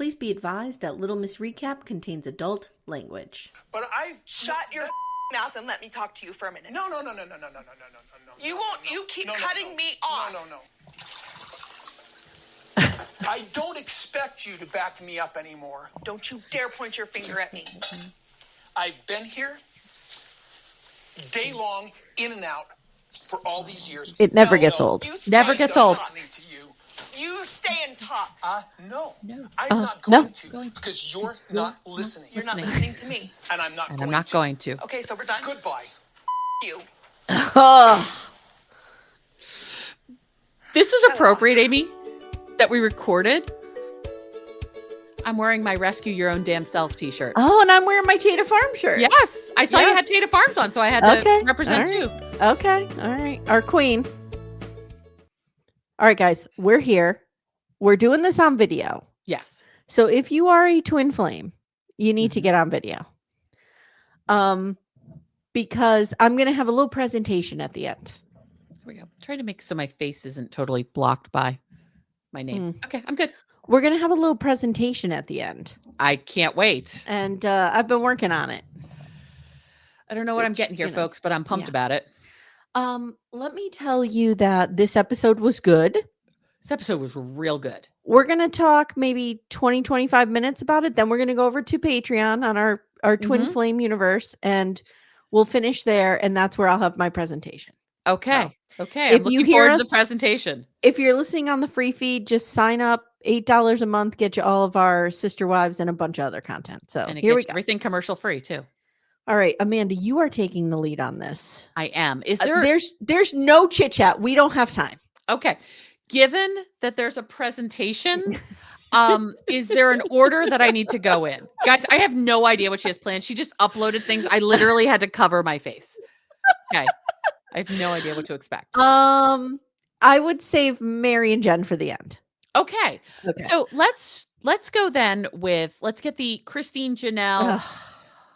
Please be advised that Little Miss Recap contains adult language. But I've shut your mouth and let me talk to you for a minute. No. You won't. You keep cutting me off. No. I don't expect you to back me up anymore. Don't you dare point your finger at me. I've been here day long, in and out, for all these years. It never gets old. Never gets old. Listening to you. You stay and talk. No. I'm not going to. Going Because you're not listening. You're not listening to me. And I'm not going to. Okay, so we're done. Goodbye. You. This is appropriate, Amy, that we recorded. I'm wearing my Rescue Your Own Damn Self t-shirt. Oh, and I'm wearing my Taeda Farms shirt. Yes. I saw you had Taeda Farms on, so I had to represent you. Okay. All right. Our queen. All right, guys. We're here. We're doing this on video. Yes. So if you are a twin flame, you need to get on video. Because I'm going to have a little presentation at the end. There we go. Try to make so my face isn't totally blocked by my name. Okay, I'm good. We're going to have a little presentation at the end. I can't wait. And I've been working on it. I don't know what I'm getting here, folks, but I'm pumped about it. Let me tell you that this episode was good. This episode was real good. We're going to talk maybe 20, 25 minutes about it. Then we're going to go over to Patreon on our Twin Flame universe, and we'll finish there. And that's where I'll have my presentation. Okay. So, okay. I'm looking forward to the presentation. If you're listening on the free feed, just sign up. $8 a month, get you all of our Sister Wives and a bunch of other content. So here we go. Everything commercial free too. All right, Amanda, you are taking the lead on this. I am. Is there? There's no chit chat. We don't have time. Okay. Given that there's a presentation, is there an order that I need to go in? Guys, I have no idea what she has planned. She just uploaded things. I literally had to cover my face. Okay. I have no idea what to expect. I would save Meri and Jen for the end. Okay. So let's go then with, let's get the Christine, Janelle,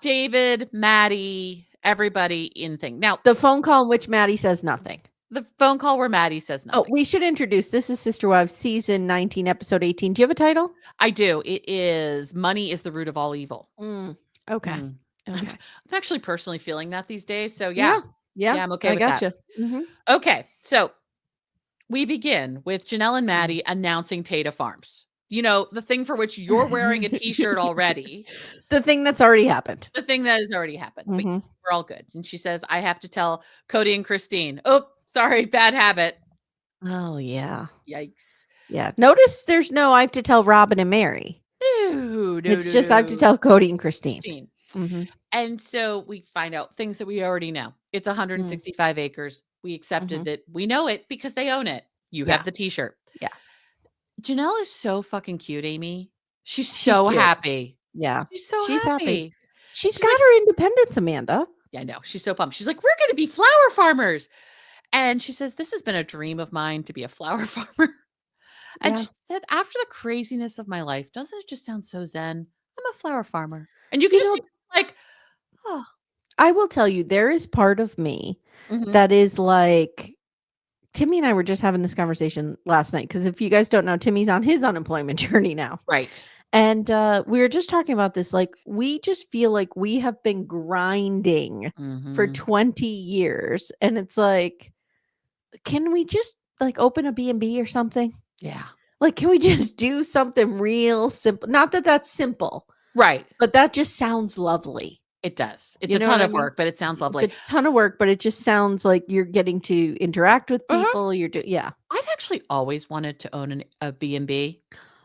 David, Maddie, everybody in thing. Now, the phone call in which Maddie says nothing. The phone call where Maddie says nothing. Oh, we should introduce. This is Sister Wives season 19, episode 18. Do you have a title? I do. It is Money is the Root of All Evil. Okay. I'm actually personally feeling that these days. So yeah, I'm okay with that. I gotcha. Okay. So we begin with Janelle and Maddie announcing Taeda Farms. You know, the thing for which you're wearing a t-shirt already. The thing that's already happened. The thing that has already happened. But we're all good. And she says, I have to tell Cody and Christine. Oh, sorry. Bad habit. Oh, yeah. Yikes. Yeah. Notice there's no I have to tell Robin and Mary. No, it's just I have to tell Cody and Christine. And so we find out things that we already know. It's 165 acres. We accepted that we know it because they own it. You have the t-shirt. Yeah. Janelle is so fucking cute, Amy. She's so cute. happy. Yeah. She's happy. She's got her independence, Amanda. Yeah, I know. She's so pumped. She's like, we're going to be flower farmers. And she says, this has been a dream of mine to be a flower farmer. And she said, after the craziness of my life, doesn't it just sound so zen? I'm a flower farmer. And you can just see, like, oh. I will tell you, there is part of me that is like, Timmy and I were just having this conversation last night. Because if you guys don't know, Timmy's on his unemployment journey now. Right. And we were just talking about this. Like, we just feel like we have been grinding for 20 years. And it's like, can we just like open a B&B or something? Yeah. Like, can we just do something real simple? Not that that's simple. Right. But that just sounds lovely. It does. It's a ton of work, but it sounds lovely. It's a ton of work, but it just sounds like you're getting to interact with people. I've actually always wanted to own a B&B.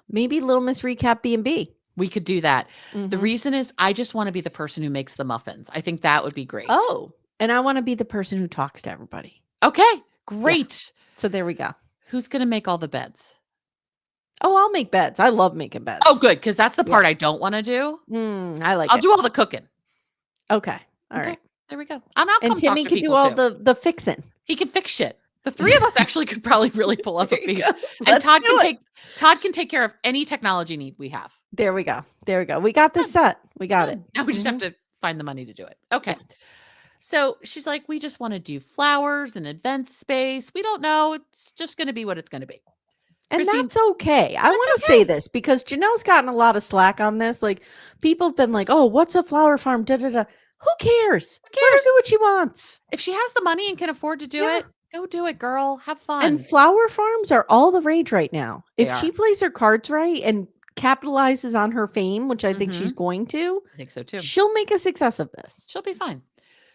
Maybe Little Miss Recap B&B. We could do that. The reason is I just want to be the person who makes the muffins. I think that would be great. Oh, and I want to be the person who talks to everybody. Okay, great. Yeah. So there we go. Who's going to make all the beds? Oh, I'll make beds. I love making beds. Oh, good. Because that's the part I don't want to do. I'll do all the cooking. Okay. All right. There we go. And Timmy can do all the fixing. He can fix shit. The three of us actually could probably really pull off a beat. And Todd can take care of any technology need we have. There we go. We got this set. We got it. Now we just have to find the money to do it. Okay. Yeah. So she's like, we just want to do flowers and event space. We don't know. It's just going to be what it's going to be. And Christine, that's okay. I want to say this because Janelle's gotten a lot of slack on this. Like, people have been like, oh, what's a flower farm? Da, da, da. Who cares? Let her do what she wants. If she has the money and can afford to do it, go do it, girl. Have fun. And flower farms are all the rage right now. They If are. she plays her cards right and capitalizes on her fame, which I think she's going to, I think so too. She'll make a success of this. She'll be fine.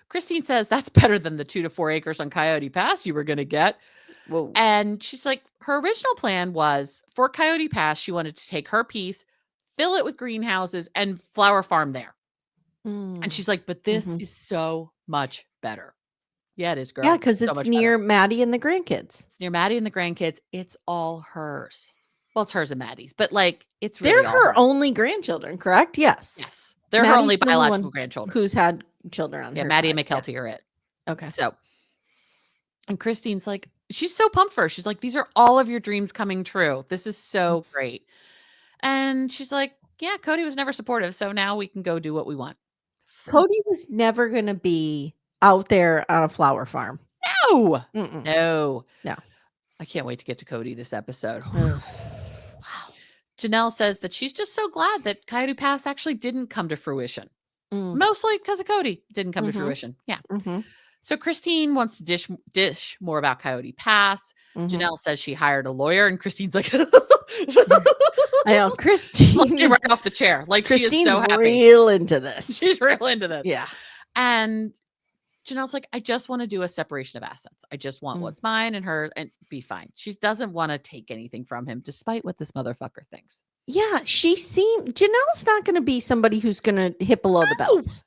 Christine says that's better than the 2 to 4 acres on Coyote Pass you were going to get. Whoa. And she's like, her original plan was for Coyote Pass, she wanted to take her piece, fill it with greenhouses, and flower farm there. And she's like, but this is so much better. Yeah, it is, girl. Yeah, because So it's much near better. Maddie and the grandkids. It's near Maddie and the grandkids. It's all hers. Well, it's hers and Maddie's, but like, it's really They're her only grandchildren, correct? Yes. Yes. They're her Maddie's only the only one biological grandchildren. who's had children on her Maddie side. and McKelty are it. Okay. So, and Christine's like, she's so pumped for her. She's like, these are all of your dreams coming true. This is so great. And she's like, yeah, Cody was never supportive. So now we can go do what we want. Cody was never going to be out there on a flower farm. No. Mm-mm. No. No. I can't wait to get to Cody this episode. Wow. Janelle says that she's just so glad that Coyote Pass actually didn't come to fruition. Mostly because of Cody. Didn't come to fruition. Yeah. So Christine wants to dish more about Coyote Pass. Janelle says she hired a lawyer, and Christine's like, I know, Christine right off the chair. Like, Christine's she is so happy. real into this. She's real into this. Yeah. And Janelle's like, I just want to do a separation of assets. I just want what's mine and her and be fine. She doesn't want to take anything from him, despite what this motherfucker thinks. Yeah, Janelle's not going to be somebody who's going to hit below the belt.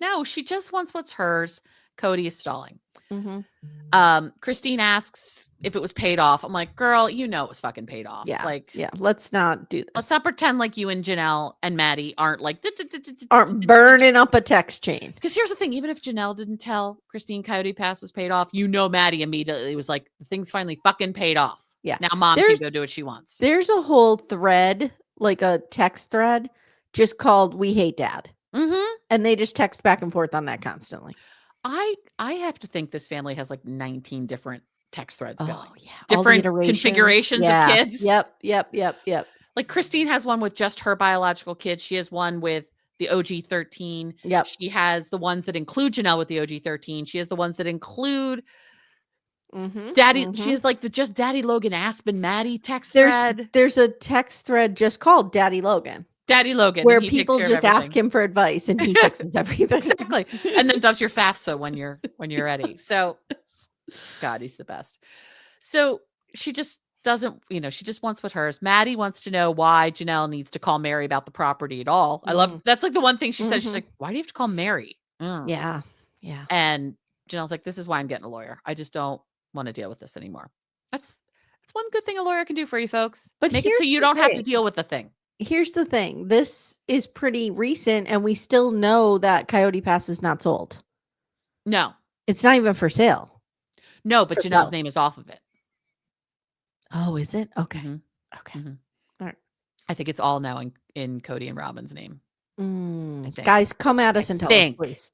No, she just wants what's hers. Cody is stalling. Christine asks if it was paid off. I'm like, girl, you know it was fucking paid off. Yeah. Like, yeah. Let's not do this. Let's not pretend like you and Janelle and Maddie aren't like burning up a text chain. Because here's the thing: even if Janelle didn't tell Christine Coyote Pass was paid off, you know, Maddie immediately was like, the thing's finally fucking paid off. Yeah. Now mom can go do what she wants. There's a whole thread, like a text thread, just called "We Hate Dad," and they just text back and forth on that constantly. I have to think this family has like 19 different text threads going. Yeah. Different configurations of kids. Yep. Like Christine has one with just her biological kids. She has one with the OG13. Yep. She has the ones that include Janelle with the OG13. She has the ones that include Daddy. She has like the just Daddy Logan Aspen Maddie text thread. There's a text thread just called Daddy Logan. Daddy Logan, where people just ask him for advice and he fixes everything. Exactly. And then does your FAFSA when you're ready. So God, he's the best. So she just doesn't, she just wants what's hers. Maddie wants to know why Janelle needs to call Meri about the property at all. I love, that's like the one thing she said. She's like, why do you have to call Meri? Yeah. And Janelle's like, this is why I'm getting a lawyer. I just don't want to deal with this anymore. That's one good thing a lawyer can do for you folks. But make it so you don't have to deal with the thing. Here's the thing. This is pretty recent and we still know that Coyote Pass is not sold. No. It's not even for sale. No, but Janelle's name is off of it. Oh, is it? Okay. Okay. All right. I think it's all now in Cody and Robin's name. Guys, come at us and tell us, please.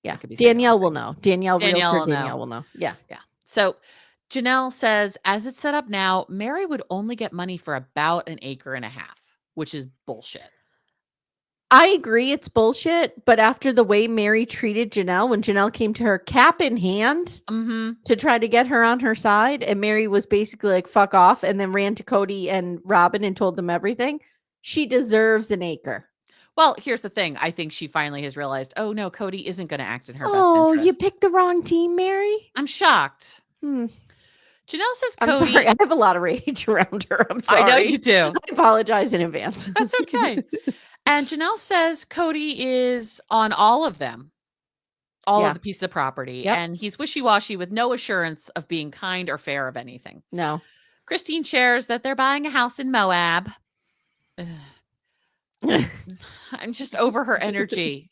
Yeah. Danielle will know. Danielle will know. Yeah. Yeah. So Janelle says, as it's set up now, Meri would only get money for about 1.5 acres, which is bullshit. I agree it's bullshit, but after the way Meri treated Janelle, when Janelle came to her cap in hand to try to get her on her side, and Meri was basically like, fuck off, and then ran to Cody and Robin and told them everything, she deserves 1 acre. Well, here's the thing. I think she finally has realized, oh no, Cody isn't going to act in her best interest. Oh, you picked the wrong team, Meri? I'm shocked. Janelle says Cody. I'm sorry. I have a lot of rage around her. I'm sorry. I know you do. I apologize in advance. That's okay. And Janelle says Cody is on all of them, all of the pieces of property. Yep. And he's wishy-washy with no assurance of being kind or fair of anything. No. Christine shares that they're buying a house in Moab. I'm just over her energy.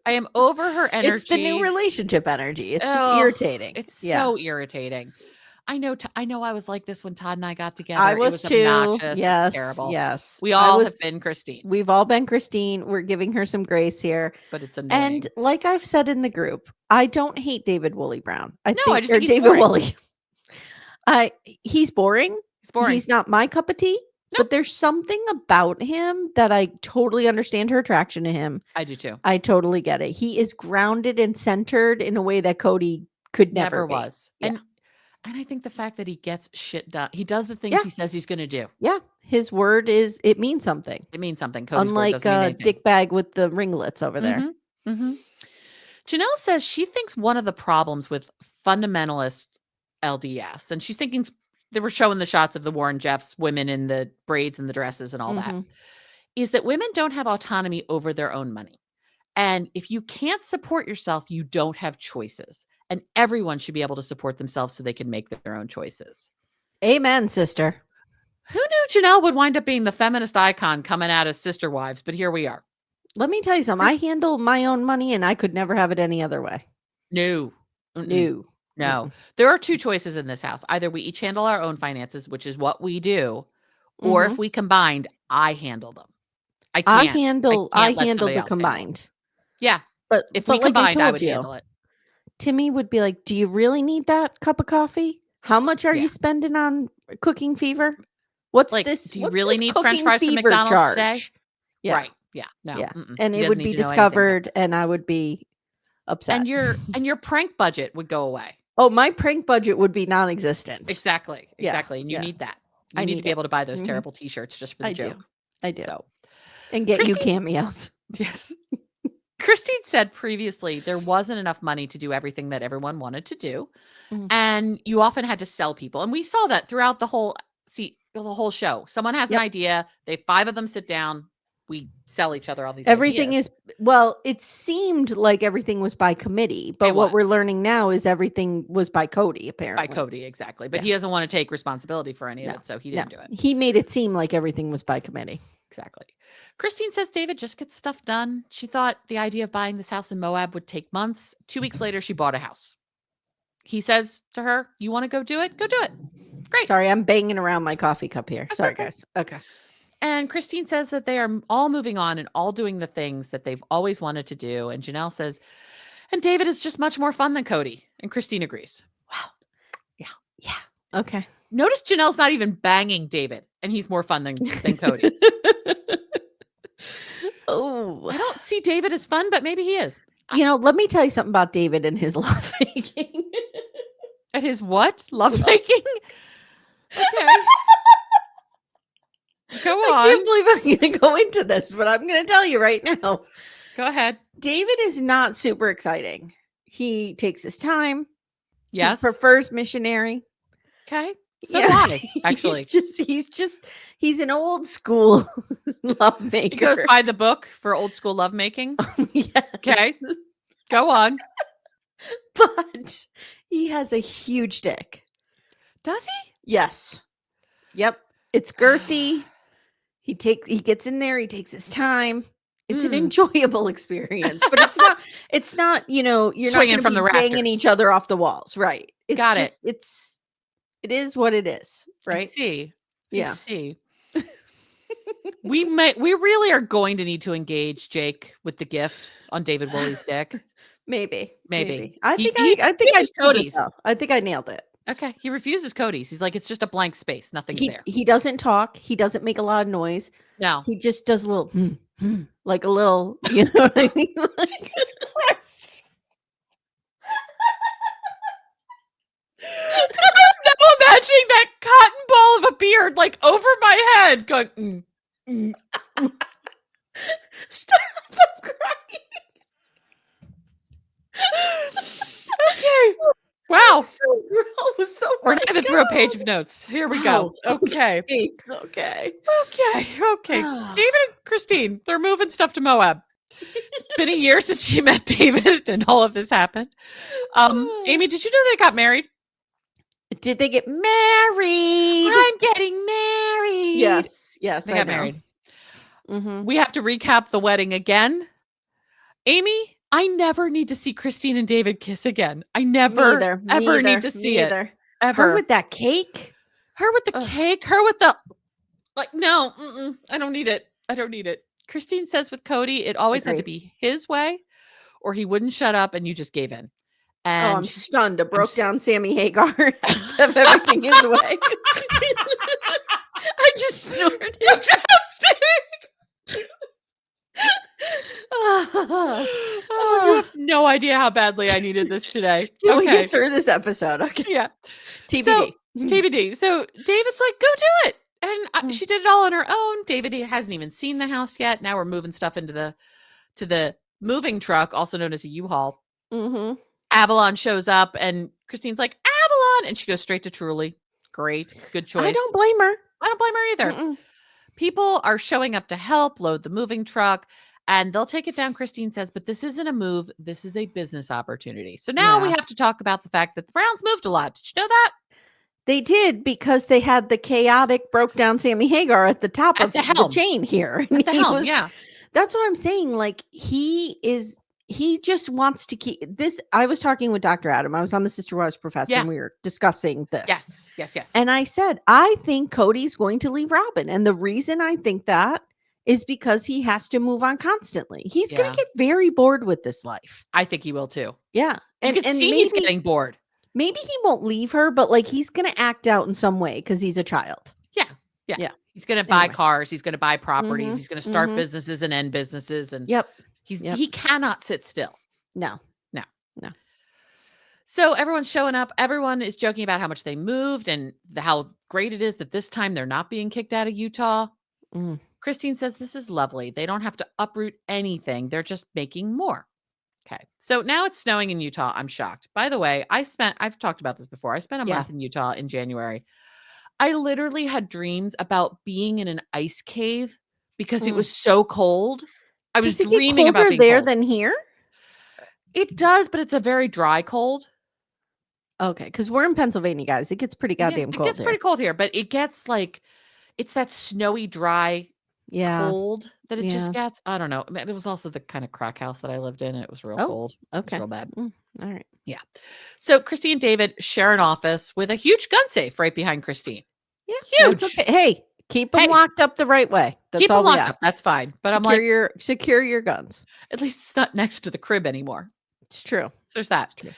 I am over her energy. It's the new relationship energy. It's just irritating. It's so irritating. I know I was like this when Todd and I got together. I was too. Obnoxious. Yes. It's terrible. Yes. We all have been Christine. We've all been Christine. We're giving her some grace here. But it's annoying. And like I've said in the group, I don't hate David Woolley Brown. I just think he's David boring. Woolley. He's boring, It's boring. He's not my cup of tea. Nope. But there's something about him that I totally understand her attraction to him. I do too. I totally get it. He is grounded and centered in a way that Cody could never be. was. Yeah. And I think the fact that he gets shit done, he does the things he says he's going to do. Yeah. His word it means something. It means something. Cody's Unlike Dick Bag with the ringlets over there. Mm-hmm. Mm-hmm. Janelle says she thinks one of the problems with fundamentalist LDS, and she's thinking they were showing the shots of the Warren Jeffs women in the braids and the dresses and all that, is that women don't have autonomy over their own money. And if you can't support yourself, you don't have choices. And everyone should be able to support themselves so they can make their own choices. Amen, sister. Who knew Janelle would wind up being the feminist icon coming out of Sister Wives? But here we are. Let me tell you something. I handle my own money and I could never have it any other way. No. No. No. There are two choices in this house. Either we each handle our own finances, which is what we do, or if we combined, I handle them. I handle the combined. Yeah. But if we combined, I would handle it. Timmy would be like, do you really need that cup of coffee? How much are you spending on cooking fever? What's this? Do you really need French fries from McDonald's today? Yeah. Right. Yeah. No. Yeah. And it would be discovered and I would be upset. And your prank budget would go away. Oh, my prank budget would be non-existent. Exactly. Yeah. And you need that. You need to be able to buy those terrible t-shirts just for the joke. I do. So, and get you cameos. Yes. Christine said previously there wasn't enough money to do everything that everyone wanted to do. And you often had to sell people. And we saw that throughout the whole show. Someone has an idea. 5 of them sit down. We sell each other all these everything ideas. It seemed like everything was by committee, but what we're learning now is everything was by Cody, apparently. By Cody, exactly. But he doesn't want to take responsibility for any of it, so he didn't do it. He made it seem like everything was by committee. Exactly. Christine says David just gets stuff done. She thought the idea of buying this house in Moab would take months. 2 weeks later, she bought a house. He says to her, you want to go do it? Go do it. Great. Sorry, I'm banging around my coffee cup here. That's Sorry, okay. guys. Okay. And Christine says that they are all moving on and all doing the things that they've always wanted to do. And Janelle says, and David is just much more fun than Cody. And Christine agrees. Wow. Yeah. Yeah. Okay. Notice Janelle's not even banging David, and he's more fun than Cody. Oh. I don't see David as fun, but maybe he is. Let me tell you something about David and his lovemaking. And his what? Lovemaking? Okay. Go on. I can't believe I'm going to go into this, but I'm going to tell you right now. Go ahead. David is not super exciting. He takes his time. Yes. He prefers missionary. Okay. So do I, actually. He's an old school lovemaker. He goes by the book for old school lovemaking. Yes. Okay. Go on. But he has a huge dick. Does he? Yes. Yep. It's girthy. He gets in there, he takes his time. It's an enjoyable experience, but it's not, you're swinging not from the rafters, banging each other off the walls. Right. It is what it is. Right. I see. Yeah. I see. We really are going to need to engage Jake with the gift on David Woolley's dick. Maybe. I think I nailed it. Okay. He refuses Cody's. He's like, it's just a blank space. Nothing's there. He doesn't talk. He doesn't make a lot of noise. No. He just does a little, like a little, you know what I mean? Jesus Christ. I'm now imagining that cotton ball of a beard like over my head going, Stop, I'm crying. Okay. Wow. So gross. We're not even through a page of notes. Here we go. Okay. Okay. David and Christine, they're moving stuff to Moab. It's been a year since she met David and all of this happened. Amy, did you know they got married? Did they get married? I'm getting married. Yes. They got married. Mm-hmm. We have to recap the wedding again. Amy, I never need to see Christine and David kiss again. I never, ever need to see it. Ever. Her with that cake? Her with the cake? Her with the... no. I don't need it. Christine says with Cody, it always had to be his way or he wouldn't shut up and you just gave in. And I'm stunned. A broke down Sammy Hagar has to have everything his way. I just snorted. Oh, you have no idea how badly I needed this today. Can we get through this episode? Okay. Yeah. TBD. So, TBD. So David's like, go do it. And she did it all on her own. David hasn't even seen the house yet. Now we're moving stuff into the moving truck, also known as a U-Haul. Mm-hmm. Avalon shows up and Christine's like, Avalon. And she goes straight to Truly. Great. Good choice. I don't blame her. I don't blame her either. Mm-mm. People are showing up to help load the moving truck and they'll take it down. Christine says, but this isn't a move. This is a business opportunity. So now we have to talk about the fact that the Browns moved a lot. Did you know that? They did, because they had the chaotic broke down Sammy Hagar at the top of the chain here. At the helm, yeah. That's what I'm saying. Like, he just wants to keep this. I was talking with Dr. Adam. I was on the Sister Wives Professor and we were discussing this. Yes. And I said, I think Cody's going to leave Robin. And the reason I think that is because he has to move on constantly. He's going to get very bored with this life. I think he will too. Yeah. And you can see he's getting bored. Maybe he won't leave her, but like he's going to act out in some way because he's a child. Yeah. He's going to buy cars. He's going to buy properties. He's going to start businesses and end businesses. And he cannot sit still. No. So everyone's showing up. Everyone is joking about how much they moved and how great it is that this time they're not being kicked out of Utah. Christine says, this is lovely. They don't have to uproot anything. They're just making more. Okay. So now it's snowing in Utah. I'm shocked. By the way, I've talked about this before. I spent a month in Utah in January. I literally had dreams about being in an ice cave because it was so cold. I was dreaming about being there cold. Than here. It does, but it's a very dry cold. Okay, because we're in Pennsylvania, guys. It gets pretty goddamn cold. It gets pretty cold here, but it gets like it's that snowy, dry cold that it just gets. I don't know. It was also the kind of crack house that I lived in. It was real cold. Okay. It was real bad. All right. Yeah. So Christine and David share an office with a huge gun safe right behind Christine. Yeah. Huge. Okay. Hey, keep them locked up the right way. That's keep all them we locked ask. up. That's fine. But secure your guns. At least it's not next to the crib anymore. It's true. So there's that. It's true.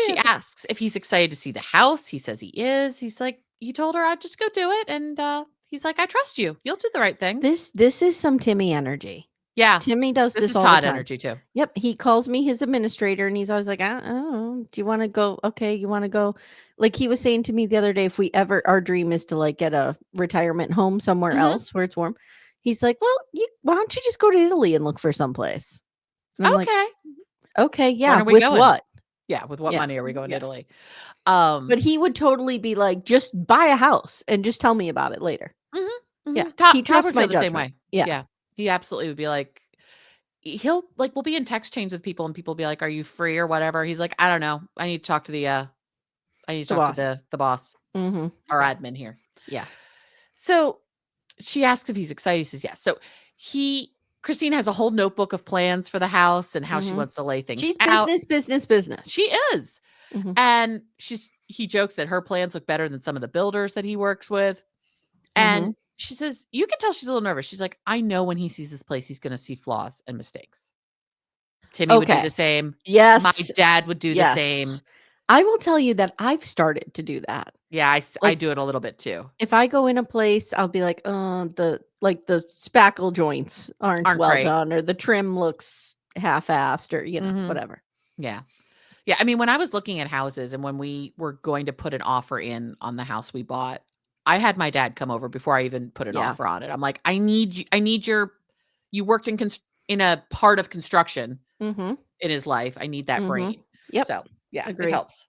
She asks if he's excited to see the house. He says he is. He's like, he told her, I'd just go do it. And he's like, I trust you. You'll do the right thing. This is some Timmy energy. Yeah. Timmy does this is all Todd the time. Energy too. Yep. He calls me his administrator and he's always like, oh, do you want to go? Okay. You want to go? Like he was saying to me the other day, if our dream is to like get a retirement home somewhere else where it's warm. He's like, well, why don't you just go to Italy and look for someplace? Okay. Like, okay. Yeah. When are we with going? what? Yeah. With what money are we going to Italy? But he would totally be like, just buy a house and just tell me about it later. Yeah. He trusts my the same way. Yeah. He absolutely would be like, we'll be in text chains with people and people will be like, are you free or whatever? He's like, I don't know. I need to talk to the boss our admin here. Yeah. So she asks if he's excited. He says, yes. So Christine has a whole notebook of plans for the house and how she wants to lay things out. She's business. She is. And he jokes that her plans look better than some of the builders that he works with. And she says, you can tell she's a little nervous. She's like, I know when he sees this place, he's going to see flaws and mistakes. Timmy would do the same. Yes. My dad would do the same. I will tell you that I've started to do that. Yeah, I do it a little bit too. If I go in a place, I'll be like, the spackle joints aren't well great. done, or the trim looks half-assed, or whatever. Yeah. Yeah. I mean, when I was looking at houses and when we were going to put an offer in on the house we bought, I had my dad come over before I even put an offer on it. I'm like, you worked in a part of construction in his life. I need that brain. Yep. So yeah, Agreed. It helps.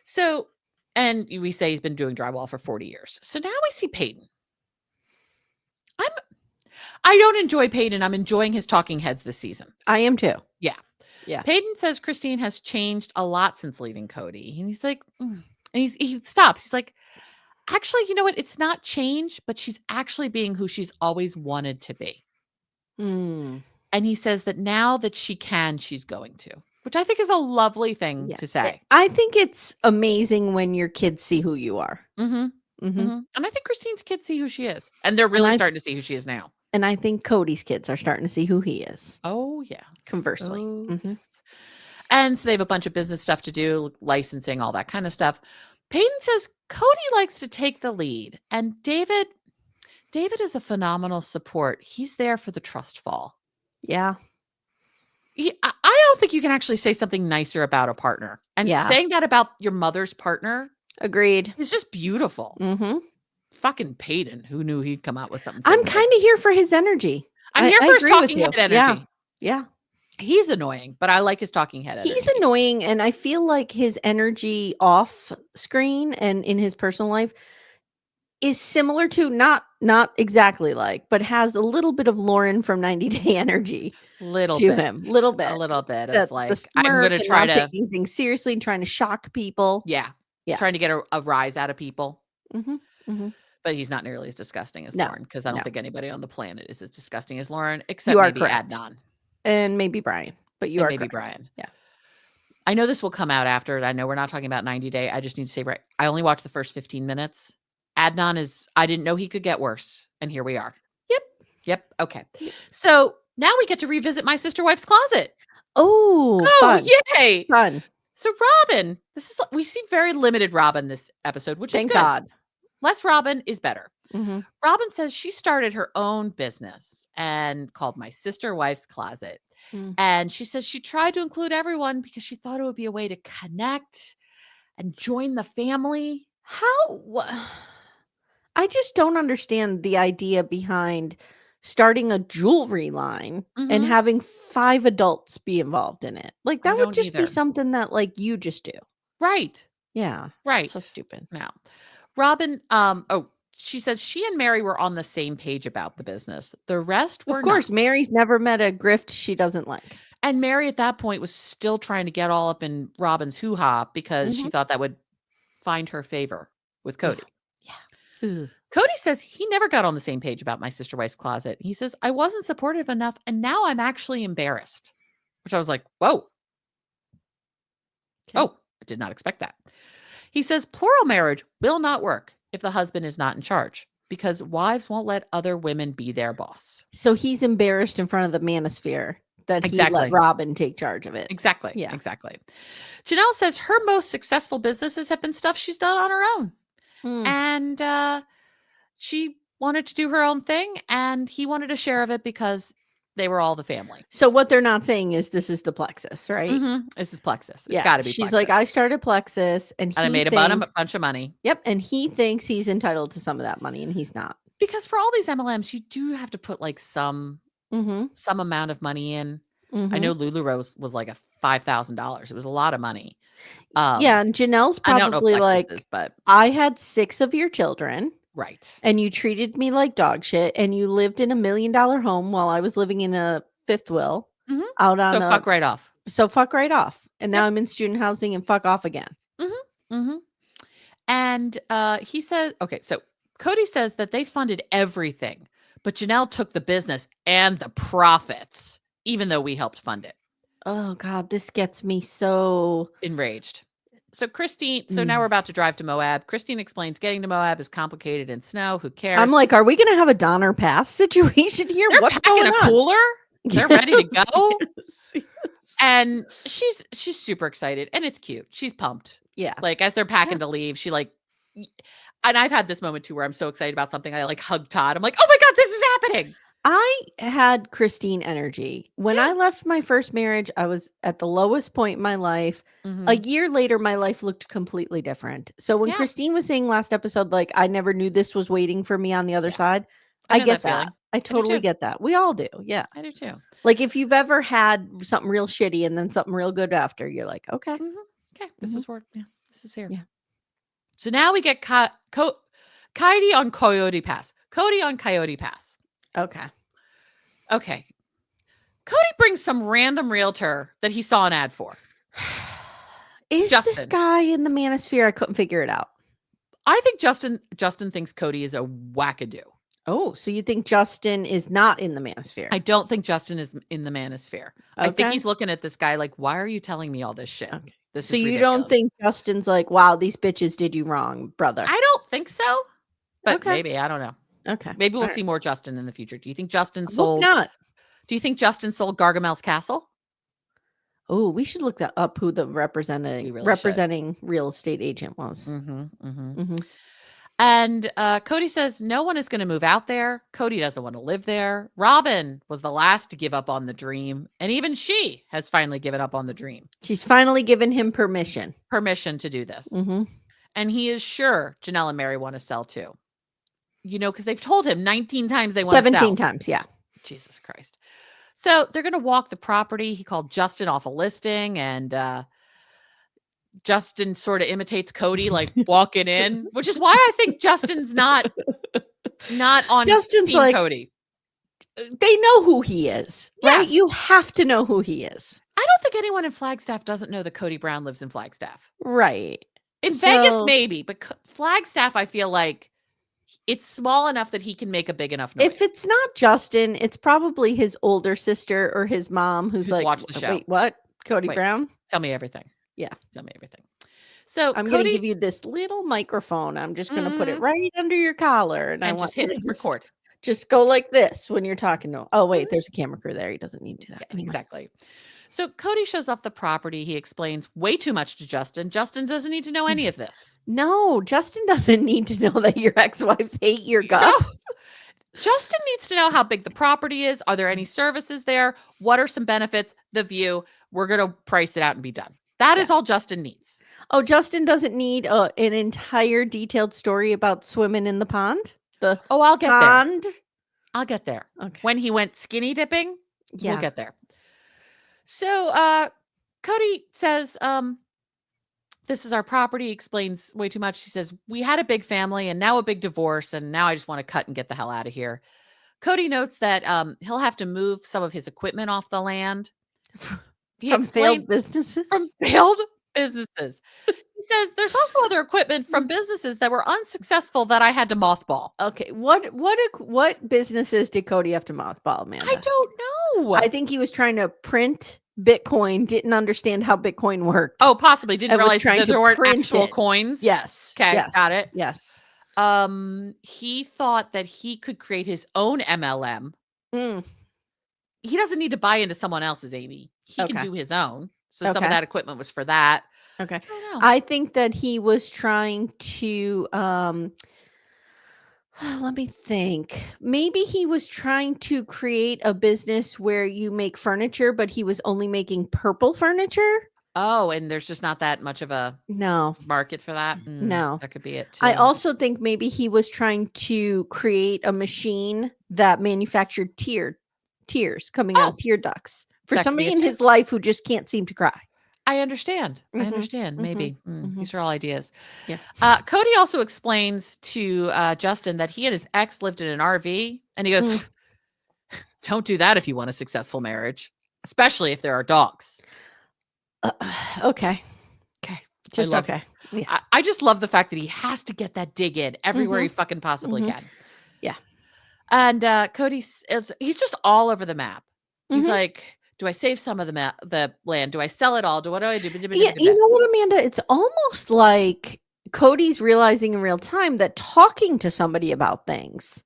So, and we say he's been doing drywall for 40 years. So now we see Peyton. I don't enjoy Peyton. I'm enjoying his talking heads this season. I am too. Yeah. Yeah. Peyton says Christine has changed a lot since leaving Cody. And he's like, and he stops. He's like, actually, you know what? It's not changed, but she's actually being who she's always wanted to be. And he says that now that she can, she's going to, which I think is a lovely thing to say. I think it's amazing when your kids see who you are. And I think Christine's kids see who she is. And they're really starting to see who she is now. And I think Cody's kids are starting to see who he is. Oh, yeah. Conversely. Yes. And so they have a bunch of business stuff to do, licensing, all that kind of stuff. Peyton says Cody likes to take the lead. And David David is a phenomenal support. He's there for the trust fall. Yeah. I don't think you can actually say something nicer about a partner. And saying that about your mother's partner. Agreed. Is just beautiful. Mm-hmm. Fucking Peyton, who knew he'd come out with something. I'm kind of here for his energy. I'm here for his talking head energy. Yeah. He's annoying, but I like his talking head energy. He's annoying, and I feel like his energy off screen and in his personal life is similar to, not exactly like, but has a little bit of Lauren from 90 Day energy him. A little bit of like, I'm going to try to taking things seriously and trying to shock people. Yeah. Trying to get a rise out of people. Mm-hmm. Mm-hmm. But he's not nearly as disgusting as Lauren, because I don't think anybody on the planet is as disgusting as Lauren, except maybe Adnan. And maybe Brian. But you are maybe correct. Brian. Yeah. I know this will come out after. I know we're not talking about 90 Day. I just need to say, I only watched the first 15 minutes. Adnan I didn't know he could get worse. And here we are. Yep. Okay. So now we get to revisit my sister wife's closet. Oh, fun. Yay. Fun. So Robin, we see very limited Robin this episode, which Thank is good. God. Less Robin is better. Mm-hmm. Robin says she started her own business and called My Sister Wife's Closet. And she says she tried to include everyone because she thought it would be a way to connect and join the family. I just don't understand the idea behind starting a jewelry line and having 5 adults be involved in it. Like, that would just be something that, like, you just do. Right. Yeah. Right. So stupid. Now, Robin, she says she and Meri were on the same page about the business. The rest were Of course, not. Meri's never met a grift she doesn't like. And Meri at that point was still trying to get all up in Robin's hoo-ha because she thought that would find her favor with Cody. Yeah. Cody says he never got on the same page about My Sister Wife's Closet. He says, I wasn't supportive enough, and now I'm actually embarrassed. Which I was like, whoa. Okay. Oh, I did not expect that. He says plural marriage will not work if the husband is not in charge, because wives won't let other women be their boss. So he's embarrassed in front of the manosphere that he let Robin take charge of it. Exactly. Yeah. Exactly. Janelle says her most successful businesses have been stuff she's done on her own. And she wanted to do her own thing, and he wanted a share of it because they were all the family. So what they're not saying is this is the Plexus, right? This is Plexus. It's got to be She's Plexus. like, I started Plexus, and I made a bunch of money. Yep. And he thinks he's entitled to some of that money, and he's not. Because for all these MLMs, you do have to put like some amount of money in. I know Lulu Rose was like $5,000. It was a lot of money. And Janelle's probably like, but I had 6 of your children. Right. And you treated me like dog shit, and you lived in $1 million home while I was living in a fifth wheel out on fuck right off. So fuck right off. And now I'm in student housing, and fuck off again. And he says, okay, so Cody says that they funded everything, but Janelle took the business and the profits, even though we helped fund it. Oh God, this gets me so enraged. So Christine, now we're about to drive to Moab. Christine explains getting to Moab is complicated in snow. Who cares? I'm like, are we going to have a Donner Pass situation here? They're What's packing going a on? cooler. They're ready to go. Yes. And she's super excited, and it's cute. She's pumped. Yeah. Like as they're packing to leave, she like, and I've had this moment too where I'm so excited about something. I like hug Todd. I'm like, oh my God, this is happening. I had Christine energy. When I left my first marriage, I was at the lowest point in my life. A year later, my life looked completely different. So when Christine was saying last episode, like, I never knew this was waiting for me on the other side, I get that. I totally get that. We all do. Yeah. I do too. Like if you've ever had something real shitty and then something real good after, you're like, okay. Okay. This is where, this is here. Yeah. So now we get Kody on Coyote Pass. Cody on Coyote Pass. Okay. Cody brings some random realtor that he saw an ad for. Is this guy in the manosphere? I couldn't figure it out. I think Justin thinks Cody is a wackadoo. Oh, so you think Justin is not in the manosphere? I don't think Justin is in the manosphere. I think he's looking at this guy like, why are you telling me all this shit? Okay. This so is you ridiculous. don't think Justin's like, wow, these bitches did you wrong, brother? I don't think so. But maybe, I don't know. Okay. Maybe we'll see more Justin in the future. Do you think Justin sold? Not. Do you think Justin sold Gargamel's castle? Oh, we should look that up. Who the representing real estate agent was? And Kody says no one is going to move out there. Kody doesn't want to live there. Robin was the last to give up on the dream. And even she has finally given up on the dream. She's finally given him permission. Permission to do this. Mm-hmm. And he is sure Janelle and Meri want to sell too. You know, because they've told him 19 times they want to sell. 17 times, yeah. Jesus Christ. So they're going to walk the property. He called Justin off a listing, and Justin sort of imitates Kody, like walking in, which is why I think Justin's not on Justin's Team like, Kody. They know who he is, right? Yes. You have to know who he is. I don't think anyone in Flagstaff doesn't know that Kody Brown lives in Flagstaff. Right. In Vegas, maybe, but Flagstaff, I feel like it's small enough that he can make a big enough noise. If it's not Justin, it's probably his older sister or his mom who's like, watched the show. Wait, what? Cody Brown? Tell me everything. Yeah. Tell me everything. So I'm going to give you this little microphone. I'm just going to put it right under your collar. And I want just hit record. Just go like this when you're talking to him. Oh, wait, there's a camera crew there. He doesn't need to do that. Yeah, exactly. So Kody shows off the property. He explains way too much to Justin. Justin doesn't need to know any of this. No, Justin doesn't need to know that your ex-wives hate your guts. No. Justin needs to know how big the property is. Are there any services there? What are some benefits? The view. We're going to price it out and be done. That is all Justin needs. Oh, Justin doesn't need an entire detailed story about swimming in the pond? I'll get pond? there. I'll get there. Okay. When he went skinny dipping, we'll get there. So Kody says, this is our property. He explains way too much. He says, we had a big family and now a big divorce, and now I just want to cut and get the hell out of here. Kody notes that he'll have to move some of his equipment off the land. From failed businesses? From failed businesses. He says there's also other equipment from businesses that were unsuccessful that I had to mothball. Okay. What businesses did Kody have to mothball, Amanda? I don't know. I think he was trying to print Bitcoin, didn't understand how Bitcoin worked. Oh, possibly. Didn't realize that there weren't actual coins. Yes. Okay. Yes. Got it. Yes. He thought that he could create his own MLM. He doesn't need to buy into someone else's, Amy. He can do his own. So some of that equipment was for that. Okay. I think that he was trying to let me think. Maybe he was trying to create a business where you make furniture, but he was only making purple furniture. Oh, and there's just not that much of a market for that. No, that could be it too. I also think maybe he was trying to create a machine that manufactured tears coming out of tear ducts for somebody in his life who just can't seem to cry. I understand. I understand. Maybe. These are all ideas. Yeah. Kody also explains to Justin that he and his ex lived in an RV, and he goes, don't do that if you want a successful marriage, especially if there are dogs. Okay. Just okay. Yeah. I just love the fact that he has to get that dig in everywhere he fucking possibly can. Yeah. And Kody he's just all over the map. He's like, do I save some of the land? Do I sell it all? What do I do? Yeah, you know what, Amanda? It's almost like Kody's realizing in real time that talking to somebody about things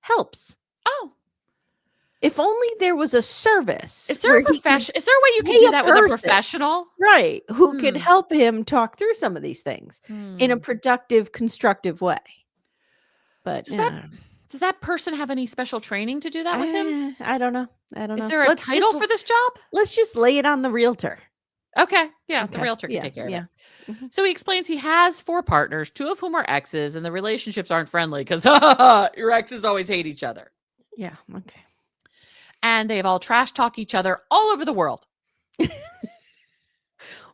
helps. Oh. If only there was a service. Is there a profession? Is there a way you can do that with a professional? Right. Who could help him talk through some of these things in a productive, constructive way. But does that person have any special training to do that with him? I don't know. Is there a title for this job? Let's just lay it on the realtor. Okay. Yeah. The realtor can take care of it. So he explains he has 4 partners, 2 of whom are exes, and the relationships aren't friendly because your exes always hate each other. Yeah. Okay. And they've all trash talk each other all over the world.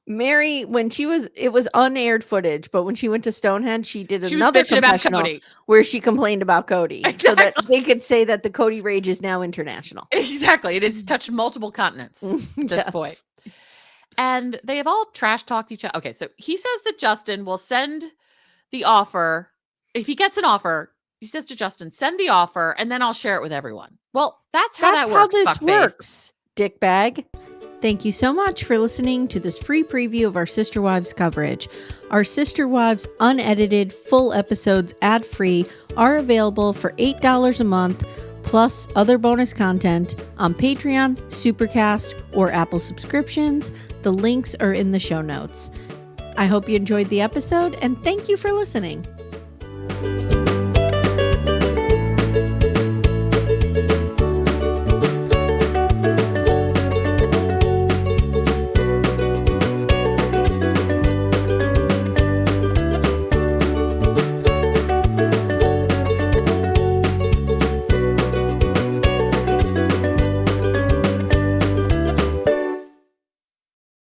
Meri, it was unaired footage, but when she went to Stonehenge, she did another confessional where she complained about Kody, so that they could say that the Kody rage is now international. Exactly. It has touched multiple continents at this point. And they have all trash talked each other. Okay, so he says that Justin will send the offer. If he gets an offer, he says to Justin, send the offer, and then I'll share it with everyone. Well, that's how this works, dickbag. Thank you so much for listening to this free preview of our Sister Wives coverage. Our Sister Wives unedited full episodes ad-free are available for $8 a month, plus other bonus content on Patreon, Supercast, or Apple subscriptions. The links are in the show notes. I hope you enjoyed the episode, and thank you for listening.